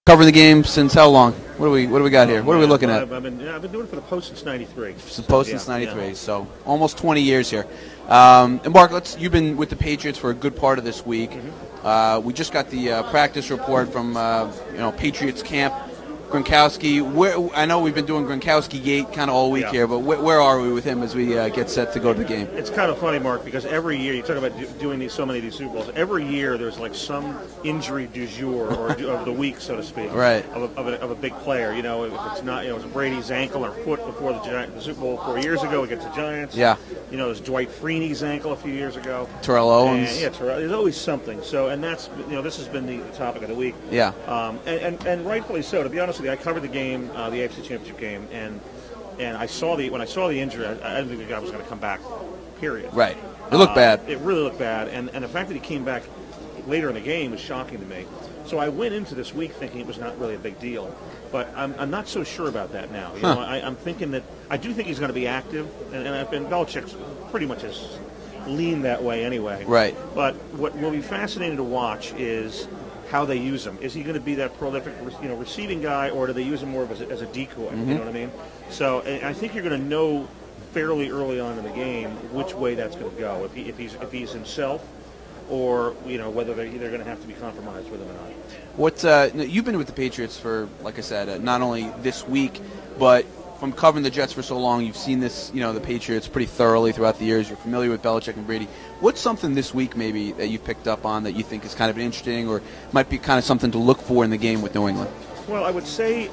Covering the game since how long? What do we got here? What are we looking at? I've been doing it for the Post since '93. Since '93, so almost 20 years here. And Mark, you've been with the Patriots for a good part of this week. Mm-hmm. We just got the practice report from Patriots camp. Gronkowski, I know we've been doing Gronkowski Gate kind of all week here, but where are we with him as we get set to go to the game? It's kind of funny, Mark, because every year, you talk about doing so many of these Super Bowls, every year there's like some injury du jour, or of the week, so to speak, right? Of a big player. If it's not, it was Brady's ankle or foot before the Super Bowl 4 years ago against the Giants. Yeah. It was Dwight Freeney's ankle a few years ago. Terrell Owens. Terrell. There's always something. So, and that's, this has been the topic of the week. Yeah. And rightfully so. To be honest with you, I covered the game, the AFC Championship game, and when I saw the injury, I didn't think the guy was going to come back. Period. Right. It looked bad. It really looked bad, and the fact that he came back later in the game was shocking to me. So I went into this week thinking it was not really a big deal, but I'm not so sure about that now. I'm thinking that I do think he's going to be active, and Belichick pretty much has leaned that way anyway. Right. But what will be fascinating to watch is how they use him. Is he going to be that prolific, receiving guy, or do they use him more as a decoy? Mm-hmm. You know what I mean? So I think you're going to know fairly early on in the game which way that's going to go. If he's himself, or whether they're going to have to be compromised with him or not. You've been with the Patriots for, like I said, not only this week, but from covering the Jets for so long, you've seen this, the Patriots pretty thoroughly throughout the years. You're familiar with Belichick and Brady. What's something this week maybe that you picked up on that you think is kind of interesting, or might be kind of something to look for in the game with New England? Well, I would say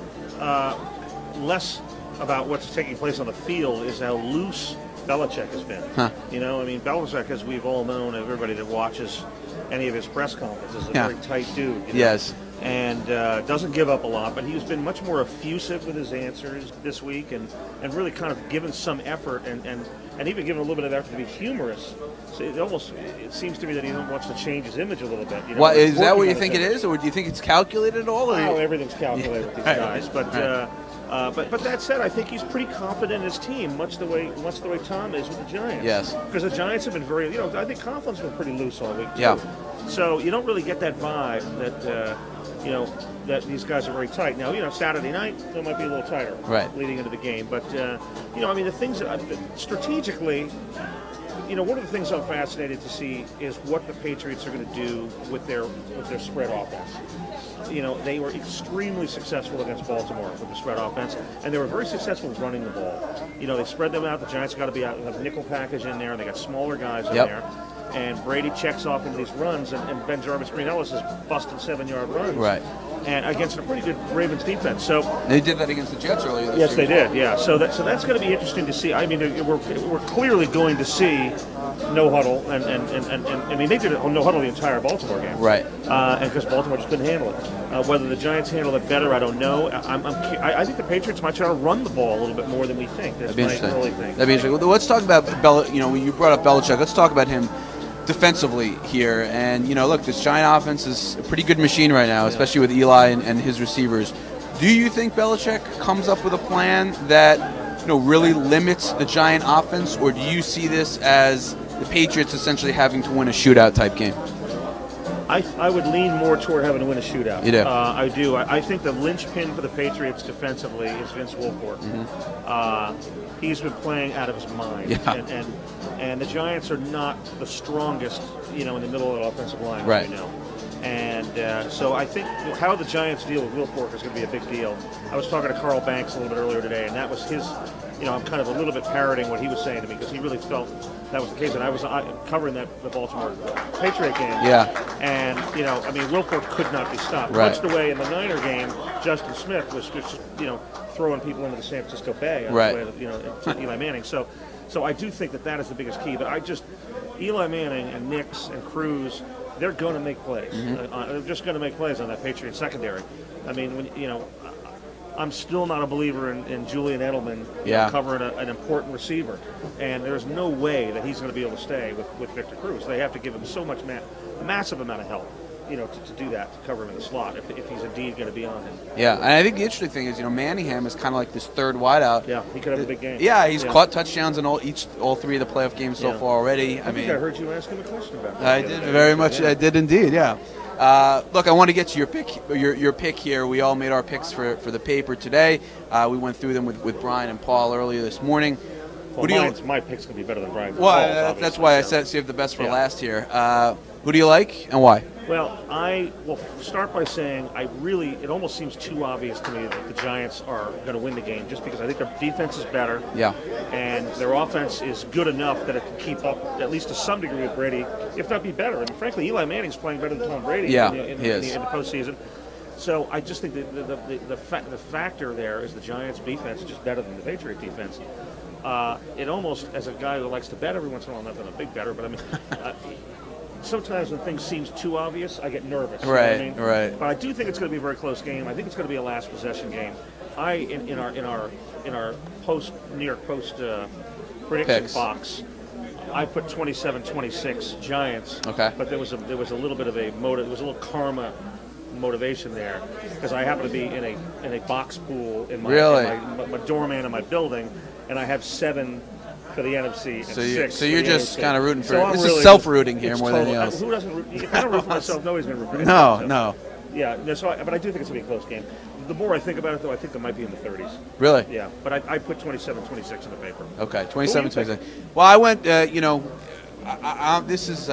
less about what's taking place on the field is how loose Belichick has been. Huh. Belichick, as we've all known, everybody that watches any of his press conferences, is a very tight dude. Yes. And doesn't give up a lot, but he's been much more effusive with his answers this week, and really kind of given some effort, and even given a little bit of effort to be humorous. So it seems to me that he wants to change his image a little bit. Is that what you think it is, or do you think it's calculated at all? Everything's calculated with these guys, but that said, I think he's pretty confident in his team, much the way Tom is with the Giants. Yes. Because the Giants have been very, I think Coughlin's been pretty loose all week too. Yeah. So you don't really get that vibe that that these guys are very tight. Now, Saturday night they might be a little tighter, leading into the game. But the things strategically. One of the things I'm fascinated to see is what the Patriots are going to do with their spread offense. They were extremely successful against Baltimore with the spread offense, and they were very successful running the ball. They spread them out. The Giants got to have nickel package in there, and they got smaller guys in there. And Brady checks off into these runs, and Ben Jarvis Green Ellis is busting 7-yard runs. Right. And against a pretty good Ravens defense. So they did that against the Jets earlier this year. Yes, they did. Yeah. So that's going to be interesting to see. I mean, we're clearly going to see no huddle, and they did no huddle the entire Baltimore game. Right. And because Baltimore just couldn't handle it. Whether the Giants handle it better, I don't know. I think the Patriots might try to run the ball a little bit more than we think. That'd be interesting. That'd be interesting. Well, let's talk about when you brought up Belichick, let's talk about him defensively here. And look, this Giant offense is a pretty good machine right now, especially with Eli and his receivers. Do you think Belichick comes up with a plan that really limits the Giant offense, or do you see this as the Patriots essentially having to win a shootout type game? I would lean more toward having to win a shootout. You do? I do. I think the linchpin for the Patriots defensively is Vince Wilfork. Mm-hmm. He's been playing out of his mind. Yeah. And the Giants are not the strongest, in the middle of the offensive line right now. And so I think how the Giants deal with Wilfork is going to be a big deal. I was talking to Carl Banks a little bit earlier today, and that was his. I'm kind of a little bit parroting what he was saying to me because he really felt that was the case. And I was covering the Baltimore Patriot game. Yeah. And, Wilfork could not be stopped. Right. Much the way in the Niner game, Justin Smith was throwing people into the San Francisco Bay on the way to Eli Manning. So I do think that is the biggest key. But Eli Manning and Nix and Cruz, they're going to make plays. Mm-hmm. They're just going to make plays on that Patriot secondary. I mean, I'm still not a believer in Julian Edelman covering an important receiver. And there's no way that he's going to be able to stay with Victor Cruz. They have to give him so much massive amount of help. To do that, to cover him in the slot, if he's indeed going to be on him. Yeah, and I think the interesting thing is, Manningham is kind of like this third wideout. Yeah, he could have a big game. Yeah, he's caught touchdowns in all three of the playoff games so far already. I think I heard you ask him a question about that. I did very much. I did indeed. Yeah. Look, I want to get to your pick here. We all made our picks for the paper today. We went through them with Brian and Paul earlier this morning. Well, my pick's going to be better than Brian's. Well, that's why I said save the best for last here. Who do you like and why? Well, I will start by saying it almost seems too obvious to me that the Giants are going to win the game just because I think their defense is better. Yeah. And their offense is good enough that it can keep up at least to some degree with Brady, if not be better. And frankly, Eli Manning's playing better than Tom Brady in the postseason. So I just think that the factor there is the Giants' defense is just better than the Patriot defense. It almost, as a guy who likes to bet every once in a while, I'm not a big better, but I mean, sometimes when things seem too obvious, I get nervous. Right, you know what I mean? right. But I do think it's going to be a very close game. I think it's going to be a last possession game. In our New York Post prediction Picks. box, I put 27-26 Giants. Okay. But there was a little bit of a motive. There was a little karma motivation there because I happen to be in a box pool in my doorman in my building, and I have 7 for the NFC and 6. So you're just kind of rooting for. So this is self-rooting here more than anything else. Who doesn't root? If I don't root for myself, nobody's going to root for me. No. Yeah, but I do think it's going to be a close game. The more I think about it, though, I think it might be in the 30s. Really? Yeah, but I put 27-26 in the paper. Okay, 27-26. Well, I went. This is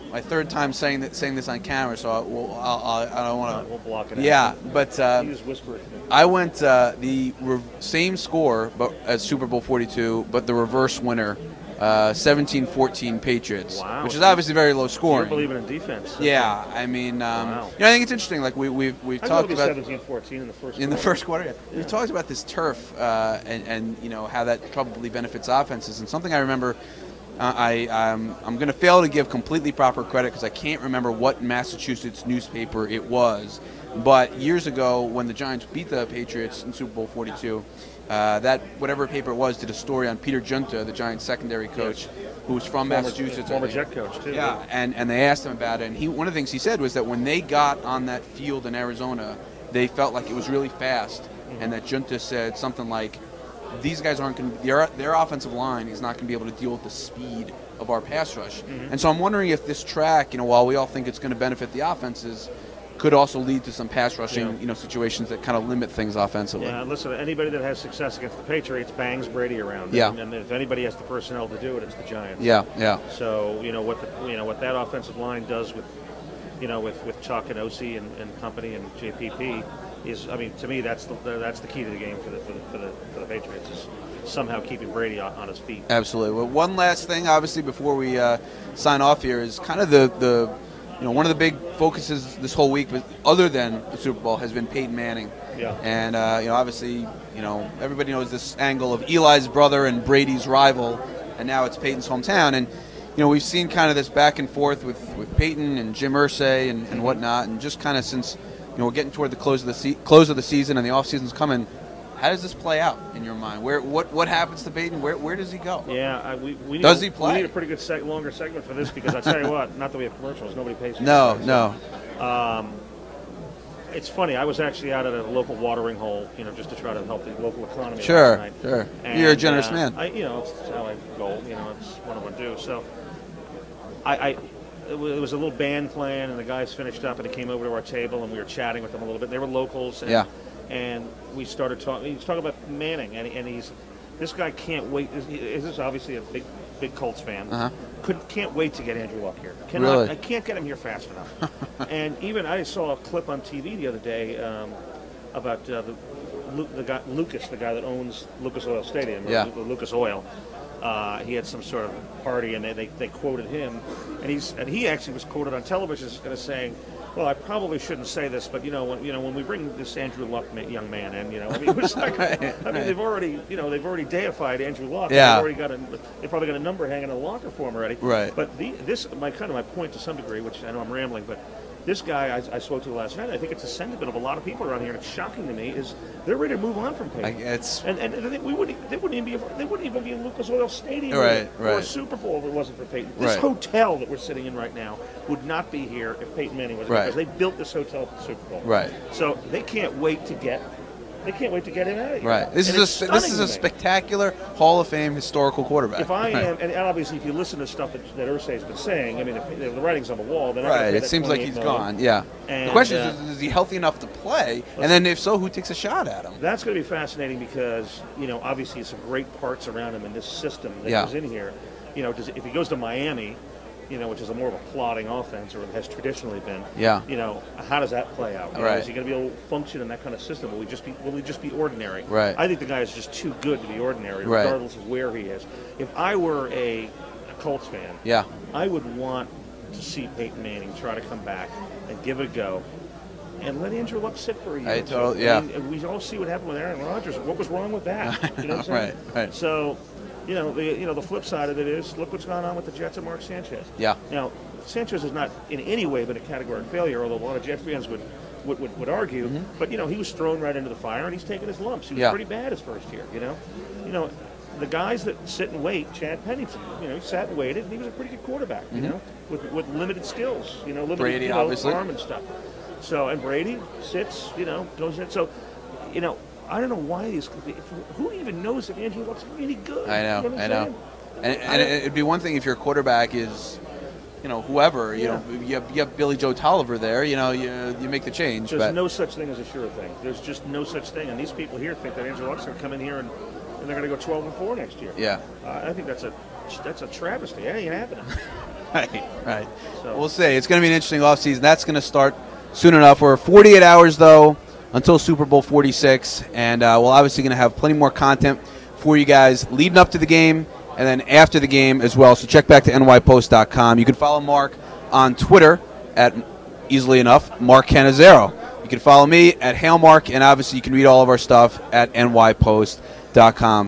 my third time saying this on camera, so I don't want to. We'll block it out. Yeah, but you just whisper it to me. I went the same score, but as Super Bowl 42, but the reverse winner. 17-14 Patriots, wow. Which is obviously very low scoring. You're believing in defense. Yeah, I mean, wow. I think it's interesting. Like we've talked about 17-14 in the first. In the first quarter, yeah. We've talked about this turf and how that probably benefits offenses. And something I remember, I'm going to fail to give completely proper credit because I can't remember what Massachusetts newspaper it was. But years ago, when the Giants beat the Patriots in Super Bowl 42. That whatever paper it was did a story on Peter Junta, the Giants secondary coach, who was from Massachusetts. Former Jet coach, too. Yeah, and they asked him about it, and one of the things he said was that when they got on that field in Arizona, they felt like it was really fast, and that Junta said something like, these guys aren't going to, their offensive line is not going to be able to deal with the speed of our pass rush. And so I'm wondering if this track, while we all think it's going to benefit the offenses, could also lead to some pass rushing, situations that kind of limit things offensively. Yeah, listen, anybody that has success against the Patriots bangs Brady around. Yeah. And if anybody has the personnel to do it, it's the Giants. Yeah. So what that offensive line does with Chuck and Osi and company and JPP is, I mean, to me that's the key to the game for the Patriots is somehow keeping Brady on his feet. Absolutely. Well, one last thing, obviously, before we sign off here is kind of the one of the big focuses this whole week, but other than the Super Bowl, has been Peyton Manning. Yeah. And obviously, everybody knows this angle of Eli's brother and Brady's rival, and now it's Peyton's hometown. And we've seen kind of this back and forth with Peyton and Jim Irsay and whatnot, and just kind of since we're getting toward the close of the season and the off season's coming. How does this play out in your mind? What happens to Peyton? Where does he go? Yeah, we does he play? We need a pretty good longer segment for this because I tell you what, not that we have commercials, nobody pays. No. It's funny. I was actually out at a local watering hole, just to try to help the local economy. Sure, last night. sure. And, You're a generous man. It's how I go. It's what I would do. So, it was a little band playing, and the guys finished up, and they came over to our table, and we were chatting with them a little bit. They were locals. And, And we started talking. He was talking about Manning, and this guy can't wait. This is obviously a big Colts fan. Can't wait to get Andrew Luck here. Really? I can't get him here fast enough. And even I saw a clip on TV the other day about the guy Lucas, the guy that owns Lucas Oil Stadium, Lucas Oil. He had some sort of party, and they quoted him, and he actually was quoted on television as saying, "Well, I probably shouldn't say this, but when we bring this Andrew Luck young man in, it was like, they've already deified Andrew Luck. Yeah. They probably got a number hanging in the locker for him already. Right. But my point to some degree, which I know I'm rambling, but this guy I spoke to last night, I think it's a sentiment of a lot of people around here, and it's shocking to me, is they're ready to move on from Peyton. And I think they wouldn't even be in Lucas Oil Stadium or a Super Bowl if it wasn't for Peyton. This hotel that we're sitting in right now would not be here if Peyton Manning wasn't here, because they built this hotel for the Super Bowl. Right. So they can't wait to get They can't wait to get him out of here. Right. This is a spectacular Hall of Fame historical quarterback. If I am, and obviously if you listen to stuff that Irsay's been saying, I mean, if the writing's on the wall, then right. It seems like he's gone. Yeah. And the question is he healthy enough to play? And then if so, who takes a shot at him? That's going to be fascinating because obviously some great parts around him in this system that goes in here. If he goes to Miami, which is a more of a plodding offense, or it has traditionally been. Yeah. How does that play out? Right. Is he going to be able to function in that kind of system? Will he just be ordinary? Right. I think the guy is just too good to be ordinary, regardless of where he is. If I were a Colts fan, I would want to see Peyton Manning try to come back and give it a go, and let Andrew Luck sit for a year. I mean, we all see what happened with Aaron Rodgers. What was wrong with that? You know what I'm saying? Right. So. The flip side of it is, look what's gone on with the Jets and Mark Sanchez. Yeah. Now, Sanchez has not in any way been a categorical failure, although a lot of Jet fans would argue. Mm-hmm. But he was thrown right into the fire, and he's taken his lumps. He was pretty bad his first year. The guys that sit and wait, Chad Pennington, he sat and waited, and he was a pretty good quarterback. With limited skills. Limited Brady, obviously, arm and stuff. So and Brady sits, goes in. So, I don't know why these. Who even knows if Andrew Luck's really good? I know. And it'd be one thing if your quarterback is, whoever. You have Billy Joe Tolliver there. You make the change. There's no such thing as a sure thing. There's just no such thing. And these people here think that Andrew Luck's going to come in here and they're going to go 12-4 next year. Yeah. I think that's a travesty. That ain't happening. Right. So we'll see. It's going to be an interesting offseason. That's going to start soon enough. We're 48 hours though until Super Bowl 46, and we're obviously going to have plenty more content for you guys leading up to the game and then after the game as well. So check back to nypost.com. You can follow Mark on Twitter at, easily enough, Mark Cannizzaro. You can follow me at HailMark, and obviously you can read all of our stuff at nypost.com.